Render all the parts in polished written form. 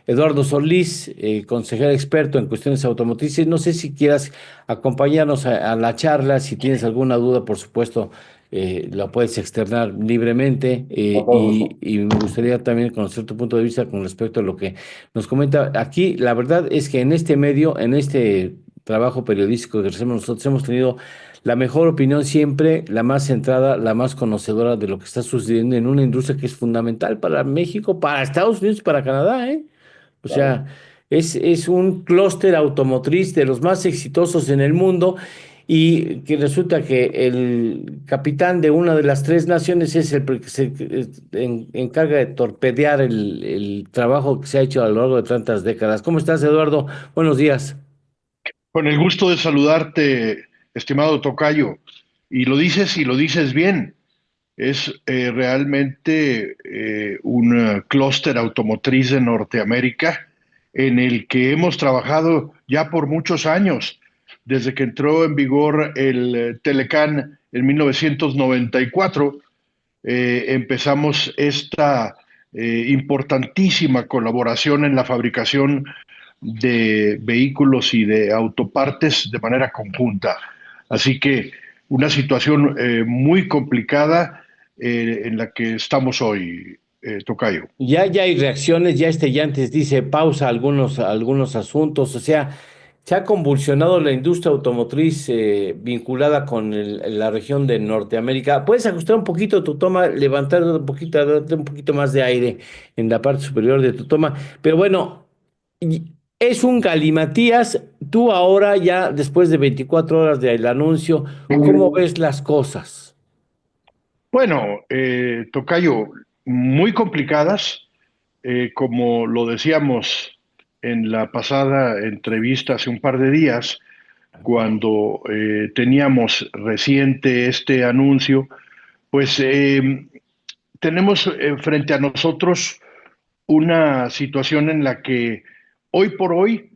Eduardo Solís, consejero experto en cuestiones automotrices. No sé si quieras acompañarnos a la charla. Si tienes alguna duda, por supuesto, la puedes externar libremente. Y me gustaría también conocer tu punto de vista con respecto a lo que nos comenta aquí. La verdad es que en este medio, en este trabajo periodístico que hacemos nosotros, hemos tenido la mejor opinión siempre, la más centrada, la más conocedora de lo que está sucediendo en una industria que es fundamental para México, para Estados Unidos y para Canadá, ¿eh? O Claro. sea, es un clúster automotriz de los más exitosos en el mundo y que resulta que el capitán de una de las tres naciones es que se encarga de torpedear el trabajo que se ha hecho a lo largo de tantas décadas. ¿Cómo estás, Eduardo? Buenos días. Con el gusto de saludarte, estimado tocayo. Y lo dices bien. Es realmente un clúster automotriz de Norteamérica en el que hemos trabajado ya por muchos años, desde que entró en vigor el Telecán en 1994. Empezamos esta importantísima colaboración en la fabricación de vehículos y de autopartes de manera conjunta. Así que una situación muy complicada en la que estamos hoy, Tocayo. Ya hay reacciones, ya antes dice pausa algunos asuntos, o sea, se ha convulsionado la industria automotriz vinculada con la región de Norteamérica. Puedes ajustar un poquito tu toma, levantar un poquito, darte un poquito más de aire en la parte superior de tu toma, pero bueno, es un galimatías. Tú ahora ya, después de 24 horas del anuncio, ¿cómo ves las cosas? Bueno, Tocayo, muy complicadas, como lo decíamos en la pasada entrevista hace un par de días, cuando teníamos reciente este anuncio, pues tenemos frente a nosotros una situación en la que hoy por hoy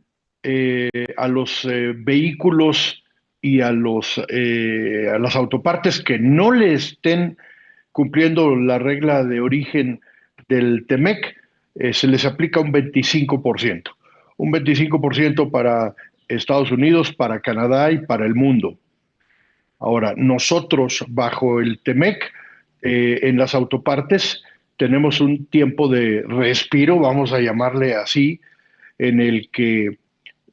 a los vehículos y a las autopartes que no le estén cumpliendo la regla de origen del TEMEC, se les aplica un 25%. Un 25% para Estados Unidos, para Canadá y para el mundo. Ahora, nosotros bajo el TEMEC, en las autopartes, tenemos un tiempo de respiro, vamos a llamarle así, en el que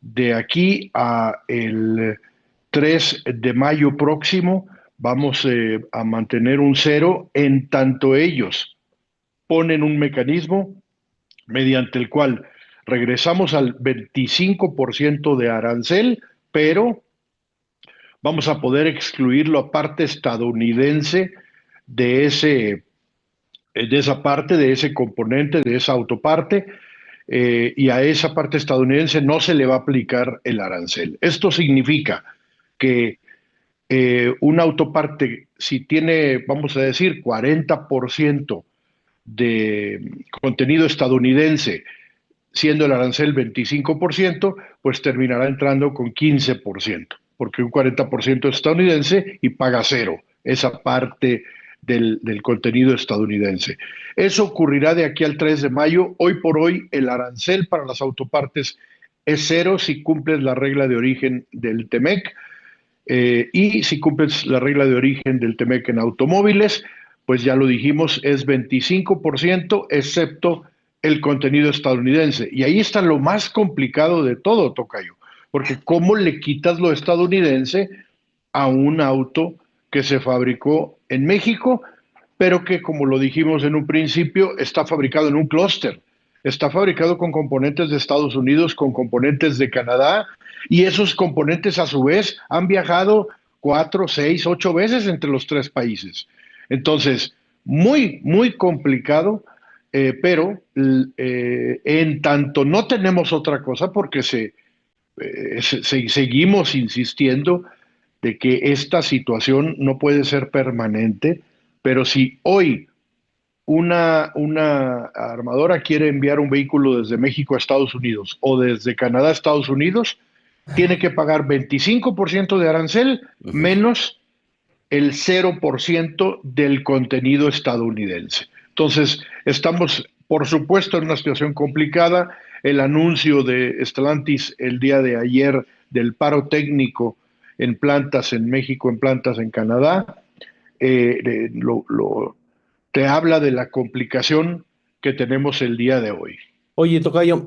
de aquí a el 3 de mayo próximo vamos a mantener un cero en tanto ellos ponen un mecanismo mediante el cual regresamos al 25% de arancel, pero vamos a poder excluir la parte estadounidense de de esa parte, de ese componente, de esa autoparte, y a esa parte estadounidense no se le va a aplicar el arancel. Esto significa que una autoparte, si tiene, vamos a decir, 40% de contenido estadounidense, siendo el arancel 25%, pues terminará entrando con 15%, porque un 40% es estadounidense y paga cero esa parte del contenido estadounidense. Eso ocurrirá de aquí al 3 de mayo. Hoy por hoy el arancel para las autopartes es cero si cumples la regla de origen del TEMEC, y si cumples la regla de origen del TEMEC en automóviles, pues ya lo dijimos, es 25%, excepto el contenido estadounidense. Y ahí está lo más complicado de todo, Tocayo, porque ¿cómo le quitas lo estadounidense a un auto que se fabricó en México, pero que, como lo dijimos en un principio, está fabricado en un clúster? Está fabricado con componentes de Estados Unidos, con componentes de Canadá, y esos componentes a su vez han viajado 4, 6, 8 veces entre los tres países. Entonces, muy complicado, pero en tanto no tenemos otra cosa porque seguimos insistiendo de que esta situación no puede ser permanente, pero si hoy una armadora quiere enviar un vehículo desde México a Estados Unidos o desde Canadá a Estados Unidos, tiene que pagar 25% de arancel Ujú. menos el 0% del contenido estadounidense. Entonces, estamos, por supuesto, en una situación complicada. el anuncio de Stellantis el día de ayer del paro técnico en plantas en México, en plantas en Canadá, te habla de la complicación que tenemos el día de hoy. Oye, tocayo,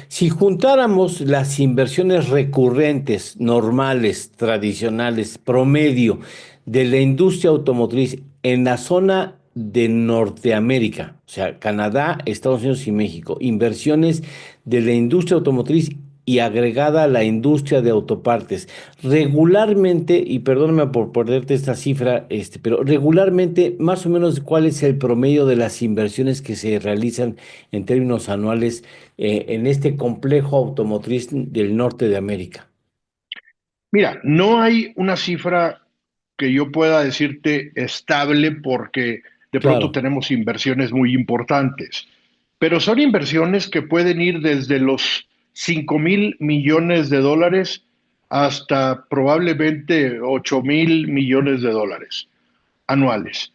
si juntáramos las inversiones recurrentes, normales, tradicionales, promedio de la industria automotriz en la zona de Norteamérica, o sea, Canadá, Estados Unidos y México, inversiones de la industria automotriz y agregada a la industria de autopartes, regularmente, y perdóname por perderte esta cifra, pero regularmente, más o menos, ¿cuál es el promedio de las inversiones que se realizan en términos anuales en este complejo automotriz del norte de América? Mira, no hay una cifra que yo pueda decirte estable porque de pronto Claro, tenemos inversiones muy importantes, pero son inversiones que pueden ir desde los 5.000 millones de dólares hasta probablemente 8.000 millones de dólares anuales.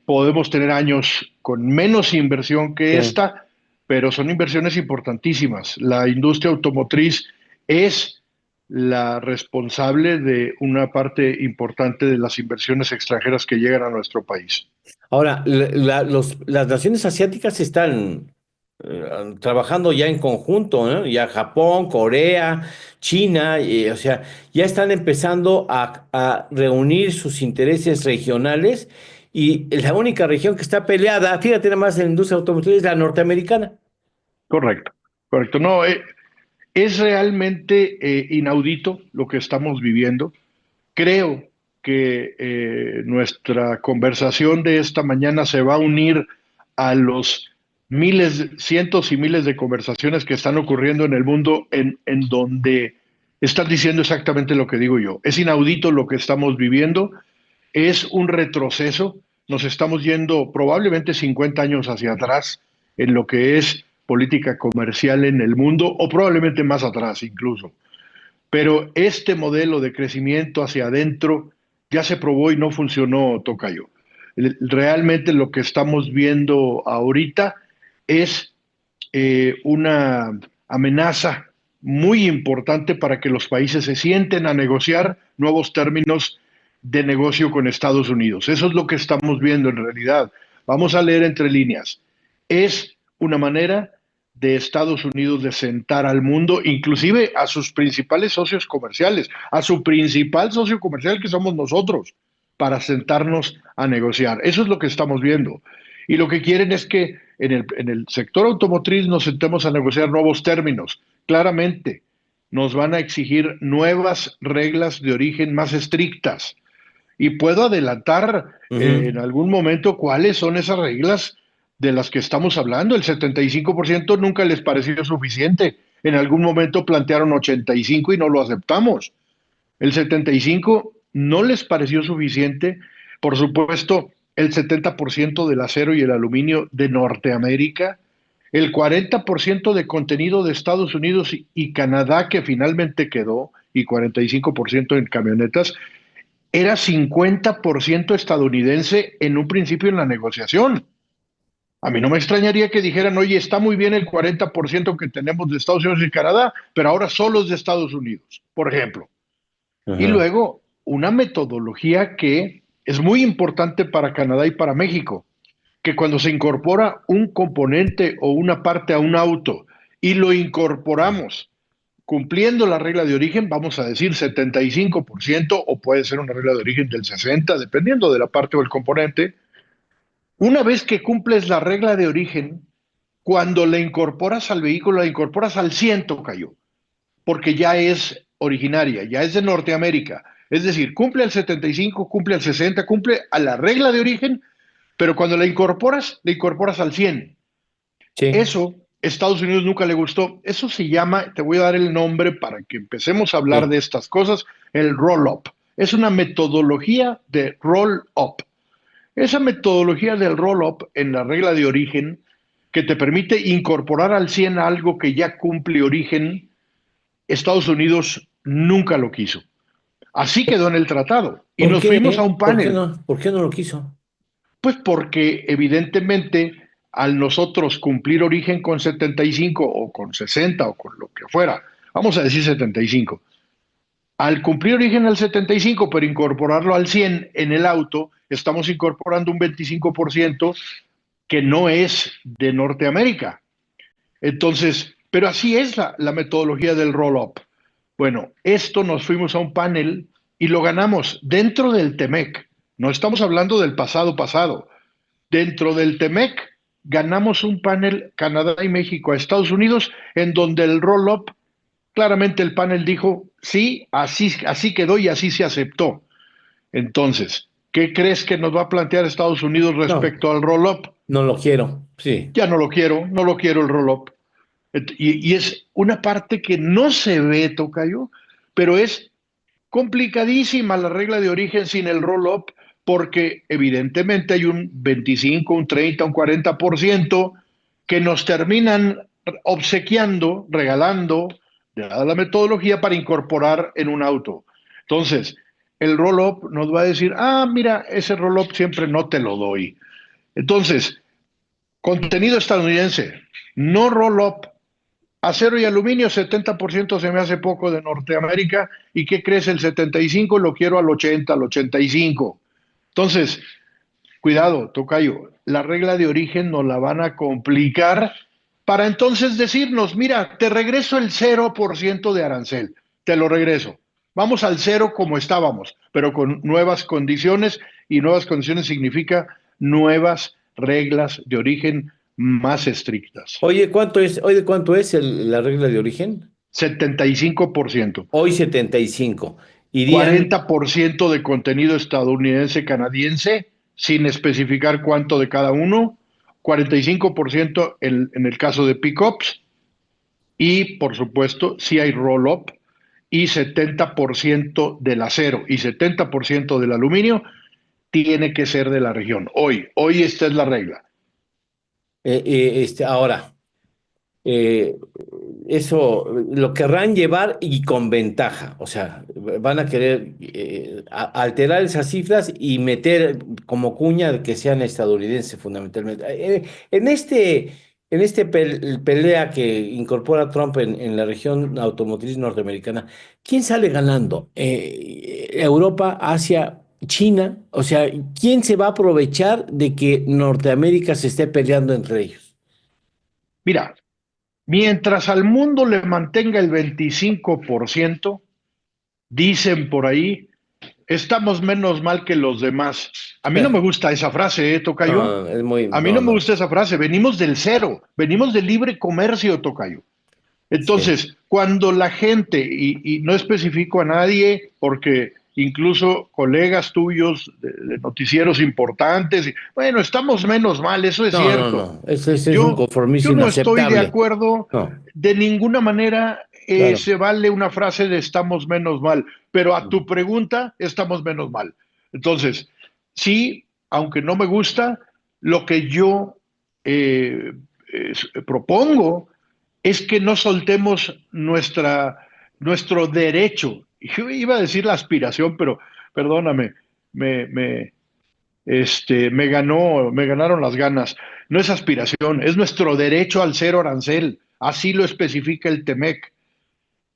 Podemos tener años con menos inversión que sí. esta, pero son inversiones importantísimas. La industria automotriz es la responsable de una parte importante de las inversiones extranjeras que llegan a nuestro país. Ahora, las naciones asiáticas están trabajando ya en conjunto, ¿no? Ya Japón, Corea, China, o sea, ya están empezando a reunir sus intereses regionales y la única región que está peleada, fíjate nada más en la industria automotriz, es la norteamericana. Correcto, correcto. No, es realmente inaudito lo que estamos viviendo. Creo que nuestra conversación de esta mañana se va a unir a los miles, cientos y miles de conversaciones que están ocurriendo en el mundo en donde están diciendo exactamente lo que digo yo. Es inaudito lo que estamos viviendo, es un retroceso, nos estamos yendo probablemente 50 años hacia atrás en lo que es política comercial en el mundo o probablemente más atrás incluso. Pero este modelo de crecimiento hacia adentro ya se probó y no funcionó, tocayo. Realmente lo que estamos viendo ahorita es una amenaza muy importante para que los países se sienten a negociar nuevos términos de negocio con Estados Unidos. Eso es lo que estamos viendo en realidad. Vamos a leer entre líneas. Es una manera de Estados Unidos de sentar al mundo, inclusive a sus principales socios comerciales, a su principal socio comercial que somos nosotros, para sentarnos a negociar. Eso es lo que estamos viendo. Y lo que quieren es que en el sector automotriz nos sentemos a negociar nuevos términos. Claramente, nos van a exigir nuevas reglas de origen más estrictas. Y puedo adelantar en Ujú. algún momento cuáles son esas reglas de las que estamos hablando. El 75% nunca les pareció suficiente. En algún momento plantearon 85 y no lo aceptamos. El 75 no les pareció suficiente. Por supuesto, el 70% del acero y el aluminio de Norteamérica, el 40% de contenido de Estados Unidos y Canadá que finalmente quedó, y 45% en camionetas, era 50% estadounidense en un principio en la negociación. A mí no me extrañaría que dijeran, oye, está muy bien el 40% que tenemos de Estados Unidos y Canadá, pero ahora solo es de Estados Unidos, por ejemplo. Y Ajá. luego, una metodología que es muy importante para Canadá y para México, que cuando se incorpora un componente o una parte a un auto y lo incorporamos cumpliendo la regla de origen, vamos a decir 75% o puede ser una regla de origen del 60%, dependiendo de la parte o el componente. Una vez que cumples la regla de origen, cuando la incorporas al vehículo, la incorporas al 100, cayó, porque ya es originaria, ya es de Norteamérica. Es decir, cumple al 75, cumple al 60, cumple a la regla de origen, pero cuando la incorporas al 100. Sí, Eso, Estados Unidos nunca le gustó. Eso se llama, te voy a dar el nombre para que empecemos a hablar sí. de estas cosas, el roll-up. Es una metodología de roll-up. Esa metodología del roll-up en la regla de origen que te permite incorporar al 100 algo que ya cumple origen, Estados Unidos nunca lo quiso. Así quedó en el tratado. Y ¿Por nos qué? fuimos a un ¿Por qué panel. no? ¿Por qué no lo quiso? Pues porque evidentemente al nosotros cumplir origen con 75 o con 60 o con lo que fuera, vamos a decir 75, al cumplir origen al 75, pero incorporarlo al 100 en el auto, estamos incorporando un 25% que no es de Norteamérica. Entonces, pero así es la metodología del roll-up. Bueno, esto nos fuimos a un panel y lo ganamos dentro del TEMEC. No estamos hablando del pasado pasado. Dentro del TEMEC ganamos un panel Canadá y México a Estados Unidos en donde el roll-up, claramente el panel dijo, sí, así quedó y así se aceptó. Entonces, ¿qué crees que nos va a plantear Estados Unidos No, respecto al roll-up? no lo quiero. Sí. Ya no lo quiero, no lo quiero el roll-up. Y es una parte que no se ve, tocayo, pero es complicadísima la regla de origen sin el roll-up, porque evidentemente hay un 25, un 30, un 40% que nos terminan obsequiando, regalando, dada la metodología para incorporar en un auto. Entonces, el roll-up nos va a decir, ah, mira, ese roll-up siempre no te lo doy. Entonces, contenido estadounidense, no roll-up. Acero y aluminio, 70% se me hace poco de Norteamérica. ¿Y qué crees? El 75 lo quiero al 80, al 85. Entonces, cuidado, tocayo, la regla de origen nos la van a complicar para entonces decirnos, mira, te regreso el 0% de arancel, te lo regreso. Vamos al cero como estábamos, pero con nuevas condiciones, y nuevas condiciones significa nuevas reglas de origen más estrictas. Oye, ¿cuánto es la regla de origen? 75%. Hoy 75. Irían, 40% de contenido estadounidense canadiense, sin especificar cuánto de cada uno, 45% en el caso de pickups, y por supuesto, si hay roll-up, y 70% del acero y 70% del aluminio tiene que ser de la región. Hoy esta es la regla. ahora, eh, eso lo querrán llevar y con ventaja. O sea, van a querer alterar esas cifras y meter como cuña que sean estadounidenses fundamentalmente. En este pelea que incorpora Trump en la región automotriz norteamericana, ¿quién sale ganando? ¿Europa, Asia, China? O sea, ¿quién se va a aprovechar de que Norteamérica se esté peleando entre ellos? Mira, mientras al mundo le mantenga el 25%, dicen por ahí, estamos menos mal que los demás. A mí no me gusta esa frase, Tocayo. No, es muy, A mí no, no me no. gusta esa frase. Venimos del cero, venimos del libre comercio, Tocayo. Sí. Entonces, cuando la gente, y no especifico a nadie, porque incluso colegas tuyos de noticieros importantes, bueno, estamos menos mal, eso es No, no, cierto. no. Ese es un Yo conformismo no estoy de inaceptable. acuerdo, No, de ninguna manera claro. se vale una frase de estamos menos mal, pero a tu pregunta, estamos menos mal. Entonces, sí, aunque no me gusta, lo que yo eh, propongo es que no soltemos nuestro derecho. Yo iba a decir la aspiración, pero perdóname, me, me, me ganaron las ganas. No es aspiración, es nuestro derecho al cero arancel. Así lo especifica el TEMEC.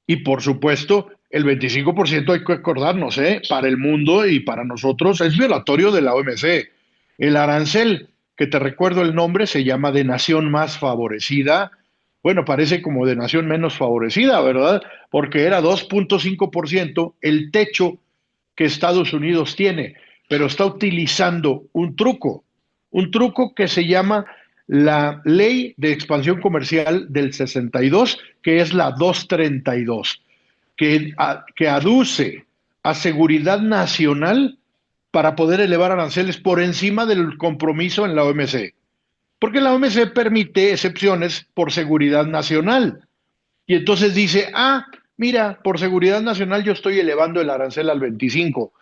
Y por supuesto, el 25% hay que acordarnos, ¿eh? Para el mundo y para nosotros es violatorio de la OMC. El arancel, que te recuerdo el nombre, se llama de nación más favorecida. Bueno, parece como de nación menos favorecida, ¿verdad? Porque era 2.5% el techo que Estados Unidos tiene, pero está utilizando un truco que se llama la Ley de Expansión Comercial del 62, que es la 232, que aduce a seguridad nacional para poder elevar aranceles por encima del compromiso en la OMC. Porque la OMC permite excepciones por seguridad nacional. Y entonces dice, ah, mira, por seguridad nacional yo estoy elevando el arancel al 25,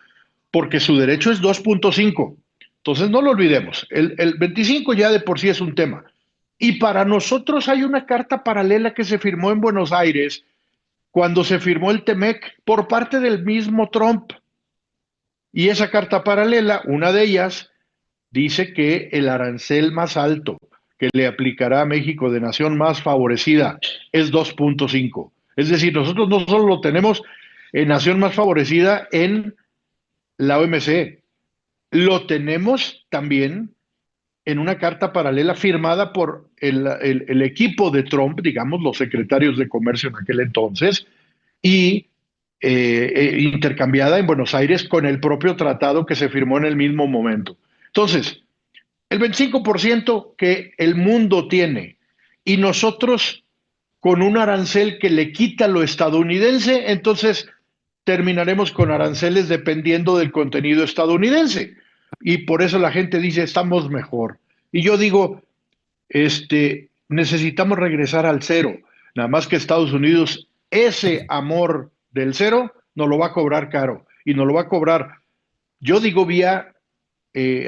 porque su derecho es 2.5. Entonces no lo olvidemos, el 25 ya de por sí es un tema. Y para nosotros hay una carta paralela que se firmó en Buenos Aires cuando se firmó el TEMEC por parte del mismo Trump. Y esa carta paralela, una de ellas, dice que el arancel más alto que le aplicará a México de nación más favorecida es 2.5. Es decir, nosotros no solo lo tenemos en nación más favorecida en la OMC, lo tenemos también en una carta paralela firmada por el equipo de Trump, digamos, los secretarios de comercio en aquel entonces, y intercambiada en Buenos Aires con el propio tratado que se firmó en el mismo momento. Entonces, el 25% que el mundo tiene y nosotros con un arancel que le quita lo estadounidense, entonces terminaremos con aranceles dependiendo del contenido estadounidense. Y por eso la gente dice, estamos mejor. Y yo digo, necesitamos regresar al cero. Nada más que Estados Unidos, ese amor del cero, nos lo va a cobrar caro. Y nos lo va a cobrar, yo digo, vía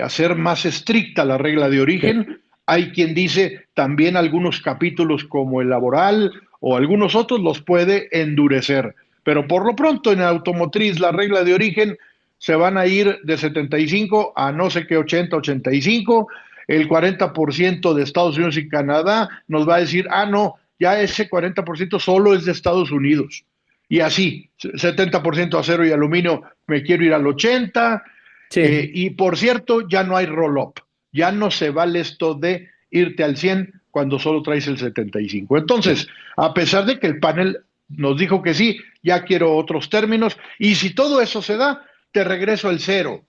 hacer más estricta la regla de origen. Hay quien dice también algunos capítulos como el laboral o algunos otros los puede endurecer. Pero por lo pronto en automotriz la regla de origen se van a ir de 75 a no sé qué 80, 85. El 40% de Estados Unidos y Canadá nos va a decir, no, ya ese 40% solo es de Estados Unidos. Y así, 70% acero y aluminio, me quiero ir al 80%. Sí. Y por cierto, ya no hay roll-up. Ya no se vale esto de irte al 100 cuando solo traes el 75. Entonces, a pesar de que el panel nos dijo que sí, ya quiero otros términos. Y si todo eso se da, te regreso el cero.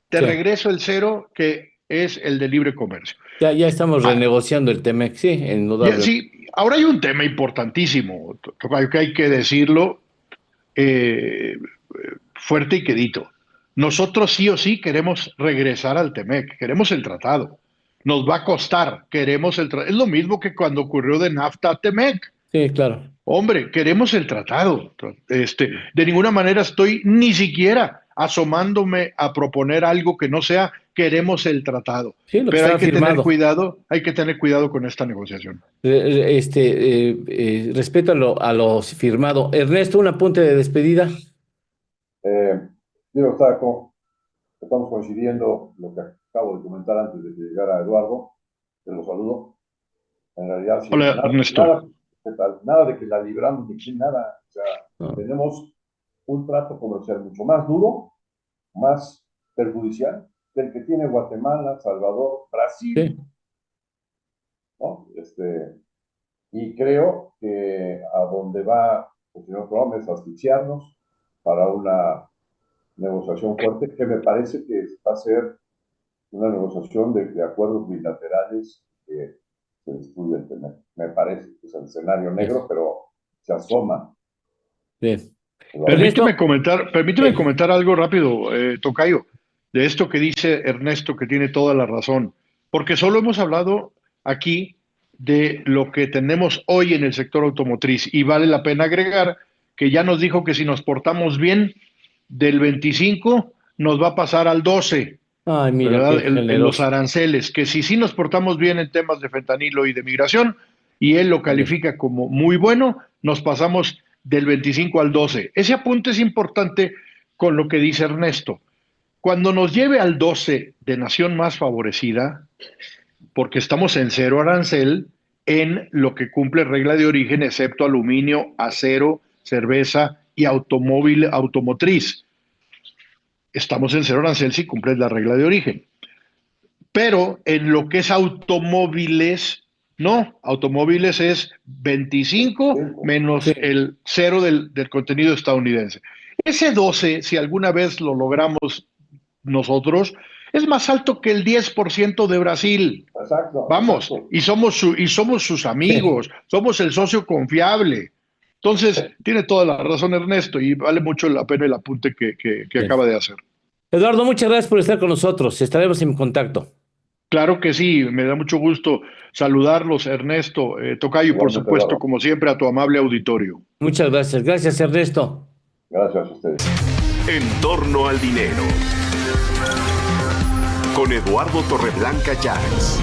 Te regreso el cero, que es el de libre comercio. Ya estamos renegociando el TEMEC, sí, indudable. Sí, ahora hay un tema importantísimo, que hay que decirlo fuerte y quedito. Nosotros sí o sí queremos regresar al TEMEC, queremos el tratado. Nos va a costar, queremos el tratado. Es lo mismo que cuando ocurrió de NAFTA a TEMEC. Sí, claro. Hombre, queremos el tratado. De ninguna manera estoy ni siquiera asomándome a proponer algo que no sea queremos el tratado. Sí, lo que pero está firmado. Hay que tener cuidado con esta negociación. Respeto a lo firmado. Ernesto, un apunte de despedida. Estamos coincidiendo lo que acabo de comentar antes de que llegara Eduardo. Te lo saludo. En realidad, sí, hola, Ernesto. Nada de que la libramos ni nada. O sea, tenemos un trato comercial mucho más duro, más perjudicial del que tiene Guatemala, Salvador, Brasil. Sí. ¿No? Y creo que a donde va el señor Trump es asfixiarnos para una negociación fuerte, que me parece que va a ser una negociación de acuerdos bilaterales que se destruye el tema. Me parece que es el escenario negro, pero se asoma. Bien. Permíteme comentar algo rápido, Tocayo, de esto que dice Ernesto, que tiene toda la razón, porque solo hemos hablado aquí de lo que tenemos hoy en el sector automotriz, y vale la pena agregar que ya nos dijo que si nos portamos bien, del 25 nos va a pasar al 12. Ay, mira, en los aranceles, que si sí nos portamos bien en temas de fentanilo y de migración, y él lo califica como muy bueno, nos pasamos del 25 al 12. Ese apunte es importante con lo que dice Ernesto. Cuando nos lleve al 12 de nación más favorecida, porque estamos en cero arancel en lo que cumple regla de origen, excepto aluminio, acero, cerveza y automotriz. Estamos en cero arancel si cumples la regla de origen. Pero en lo que es automóviles, no. Automóviles es 25 menos el cero del contenido estadounidense. Ese 12, si alguna vez lo logramos nosotros, es más alto que el 10% de Brasil. Exacto. Vamos, exacto. Y somos sus amigos, somos el socio confiable. Entonces, tiene toda la razón Ernesto, y vale mucho la pena el apunte que acaba de hacer. Eduardo, muchas gracias por estar con nosotros. Estaremos en contacto. Claro que sí, me da mucho gusto saludarlos, Ernesto, Tocayo, y por supuesto, como siempre, a tu amable auditorio. Muchas gracias. Gracias, Ernesto. Gracias a ustedes. En torno al dinero. Con Eduardo Torreblanca Llanes.